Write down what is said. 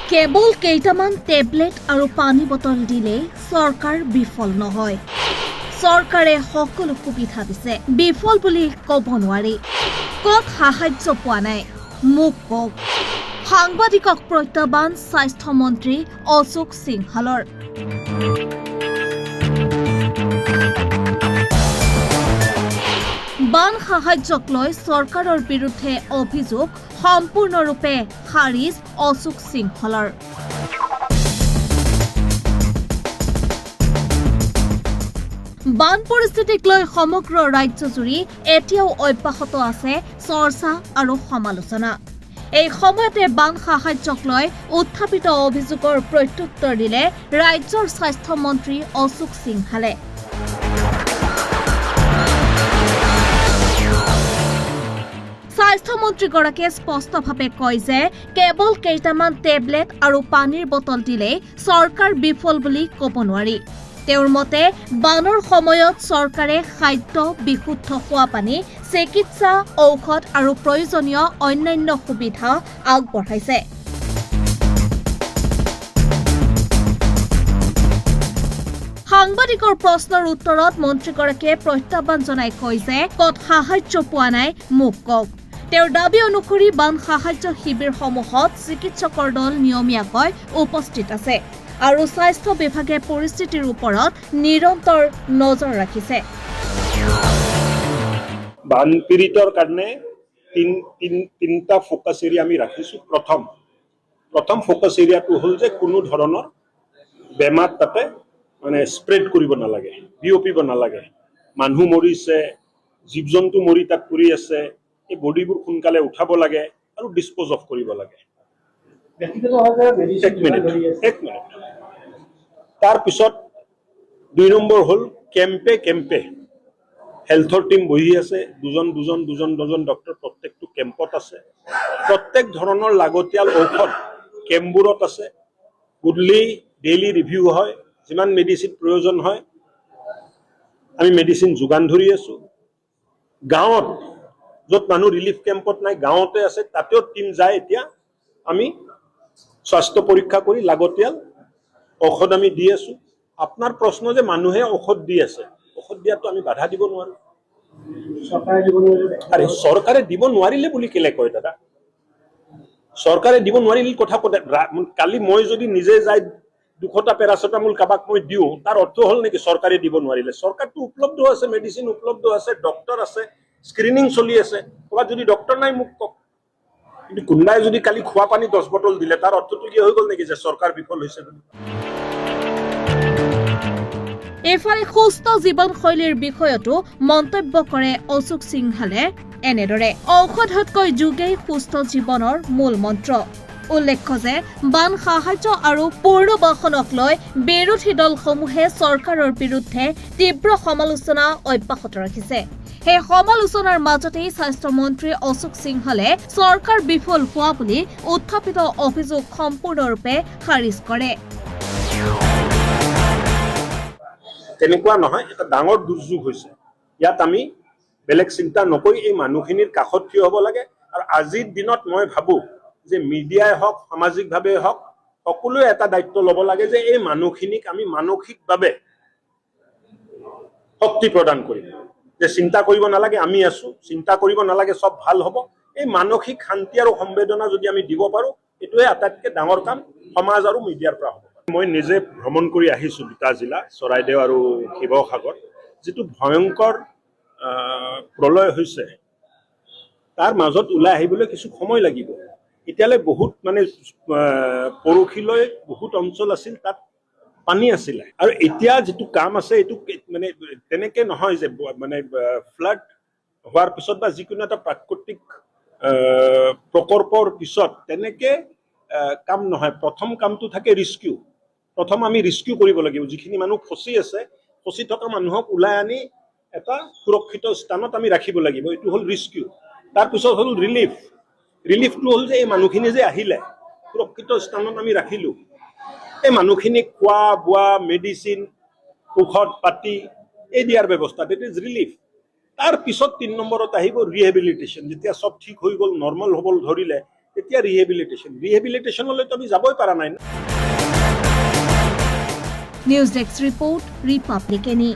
কেৱল কেইটামান টেবলেট আৰু পানী বটল দিলেই চৰকাৰ বিফল নহয়। চৰকাৰে সকলো সুবিধা দিছে, বিফল বুলি ক'ব নোৱাৰি। ক'ত সাহায্য পোৱা নাই মোক কওক। সাংবাদিকক প্ৰত্যাহ্বান স্বাস্থ্যমন্ত্ৰী অশোক সিংহালৰ। বান সাহায্যক লৈ চৰকাৰৰ বিৰুদ্ধে অভিযোগ সম্পূৰ্ণৰূপে খাৰিজ অশোক সিংহালৰ। বান পৰিস্থিতিক লৈ সমগ্ৰ ৰাজ্যজুৰি এতিয়াও অব্যাহত আছে চৰ্চা আৰু সমালোচনা। এই সময়তে বান সাহায্যক লৈ উত্থাপিত অভিযোগৰ প্ৰত্যুত্তৰ দিলে ৰাজ্যৰ স্বাস্থ্যমন্ত্ৰী অশোক সিংহালে। স্বাস্থ্যমন্ত্ৰীগৰাকীয়ে স্পষ্টভাৱে কয় যে কেৱল কেইটামান টেবলেট আৰু পানীৰ বটল দিলেই চৰকাৰ বিফল বুলি ক'ব নোৱাৰি। তেওঁৰ মতে বানৰ সময়ত চৰকাৰে খাদ্য, বিশুদ্ধ খোৱা পানী, চিকিৎসা, ঔষধ আৰু প্ৰয়োজনীয় অন্যান্য সুবিধা আগবঢ়াইছে। সাংবাদিকৰ প্ৰশ্নৰ উত্তৰত মন্ত্ৰীগৰাকীয়ে প্ৰত্যাহ্বান জনাই কয় যে ক'ত সাহায্য পোৱা নাই মোক কওক। তেওঁৰ দাবী অনুসৰি বান সাহায্য শিবিৰসমূহত চিকিৎসকৰ দল নিয়মীয়াকৈ উপস্থিত আছে আৰু স্বাস্থ্য বিভাগে পৰিস্থিতিৰ ওপৰত নিৰন্তৰ নজৰ ৰাখিছে। বানপীড়িতৰ কাৰণে তিনিটা ফ'কাছ এৰিয়া আমি ৰাখিছোঁ। প্ৰথম ফ'কাছ এৰিয়াটো হ'ল যে কোনো ধৰণৰ বেমাৰ তাতে স্প্ৰেড কৰিব নালাগে, বিয়পিব নালাগে। মানুহ মৰিছে, জীৱ জন্তু মৰি তাত পৰি আছে, এই বডিবোৰ সোনকালে উঠাব লাগে আৰু ডিছপ'জ অফ কৰিব লাগে। এক মিনিট। তাৰপিছত 2 নম্বৰ হ'ল কেম্পে হেল্থৰ টিম বহি আছে, দুজন ডক্টৰ প্ৰত্যেকটো কেম্পত আছে। প্ৰত্যেক ধৰণৰ লাগতিয়াল ঔষধ কেম্পবোৰত আছে। গুডলি ডেইলি ৰিভিউ হয়, যিমান মেডিচিন প্ৰয়োজন হয় আমি মেডিচিন যোগান ধৰি আছোঁ। গাঁৱত য'ত মানুহ ৰিলিফ কেম্পত নাই, গাঁৱতে আছে, তাতেও টিম যায়। এতিয়া আমি স্বাস্থ্য পৰীক্ষা কৰি লাগতিয়াল ঔষধ আমি দি আছোঁ। আপোনাৰ প্ৰশ্ন যে মানুহে ঔষধ দি আছে, ঔষধ দিয়াটো আমি বাধা দিব নোৱাৰোঁ। আৰে চৰকাৰে দিব নোৱাৰিলে বুলি কেলে কয় দাদা? চৰকাৰে দিব নোৱাৰিলে কথা পতা। কালি মই যদি নিজে যাই 200টা পেৰাচিটামল কাবাক মই দিওঁ, তাৰ অৰ্থ হ'ল নেকি চৰকাৰে দিব নোৱাৰিলে? চৰকাৰটো উপলব্ধ আছে, মেডিচিন উপলব্ধ আছে, ডক্টৰ আছে, স্ক্ৰিনিং চলি আছে। ক'ৰবাত যদি ডক্টৰ নাই মোক কওক। কিন্তু কোনোবাই যদি কালি খোৱা পানী 10 বটল দিলে, তাৰ অৰ্থটো কি হৈ গ'ল নেকি যে চৰকাৰ বিফল হৈছে বুলি? এফালে সুস্থ জীৱনশৈলীৰ বিষয়তো মন্তব্য কৰে অশোক সিংহালে এনেদৰে। ঔষধতকৈ যোগেই সুস্থ জীৱনৰ মূল মন্ত্ৰ। উল্লেখ্য যে বান সাহায্য আৰু পুনৰ্বাসনক লৈ বিৰোধী দলসমূহে চৰকাৰৰ বিৰুদ্ধে তীব্ৰ সমালোচনা অব্যাহত ৰাখিছে। সেই সমালোচনাৰ মাজতেই স্বাস্থ্যমন্ত্ৰী অশোক সিংহালে চৰকাৰ বিফল হোৱা বুলি উত্থাপিত অভিযোগ সম্পূৰ্ণৰূপে খাৰিজ কৰে। তেনেকুৱা নহয়, এটা ডাঙৰ দুৰ্যোগ হৈছে। ইয়াত আমি বেলেগ চিন্তা নকৰি এই মানুহখিনিৰ কাষত থিয় হ'ব লাগে। আৰু আজিৰ দিনত মই ভাবোঁ যে মিডিয়াই হওক, সামাজিকভাৱে হওক, সকলোৱে এটা দায়িত্ব ল'ব লাগে যে এই মানুহখিনিক আমি মানসিকভাৱে শক্তি প্ৰদান কৰিম। যে চিন্তা কৰিব নালাগে, আমি আছোঁ, চিন্তা কৰিব নালাগে, চব ভাল হ'ব। এই মানসিক শান্তি আৰু সম্বেদনা যদি আমি দিব পাৰোঁ, এইটোৱে আটাইতকৈ ডাঙৰ কাম সমাজ আৰু মিডিয়াৰ পৰা হ'ব। মই নিজে ভ্ৰমণ কৰি আহিছোঁ 2টা জিলা, চৰাইদেউ আৰু শিৱসাগৰ। যিটো ভয়ংকৰ প্ৰলয় হৈছে, তাৰ মাজত ওলাই আহিবলৈ কিছু সময় লাগিব। এতিয়ালৈ বহুত পৰহিলৈ বহুত অঞ্চল আছিল, তাত পানী আছিলে। আৰু এতিয়া যিটো কাম আছে, এইটো তেনেকে নহয় যে ফ্লাড হোৱাৰ পিছত বা যিকোনো এটা প্ৰাকৃতিক প্ৰকল্পৰ পিছত তেনেকে কাম নহয়। প্ৰথম কামটো থাকে ৰিস্কিউ। প্ৰথম আমি ৰিস্কিউ কৰিব লাগিব। যিখিনি মানুহ ফচি আছে, ফচি থকা মানুহক ওলাই আনি এটা সুৰক্ষিত স্থানত আমি ৰাখিব লাগিব। এইটো হ'ল ৰিস্কিউ। তাৰপিছত হ'ল ৰিলিফ। ৰিলিফটো হ'ল যে এই মানুহখিনি যে আহিলে, সুৰক্ষিত স্থানত আমি ৰাখিলোঁ, এই মানুহখিনিক খোৱা বোৱা, মেডিচিন, ঔষধ পাতি এই দিয়াৰ ব্যৱস্থা, ডেট ইজ ৰিলিফ। তাৰ পিছত 3 নম্বৰত আহিব ৰিহেবিলিটেশ্যন। যেতিয়া চব ঠিক হৈ গ'ল, নৰ্মেল হ'ব ধৰিলে, তেতিয়া ৰিহেবিলিটেশ্যনলৈতো আমি যাবই পৰা নাই না। News desk report Republic any.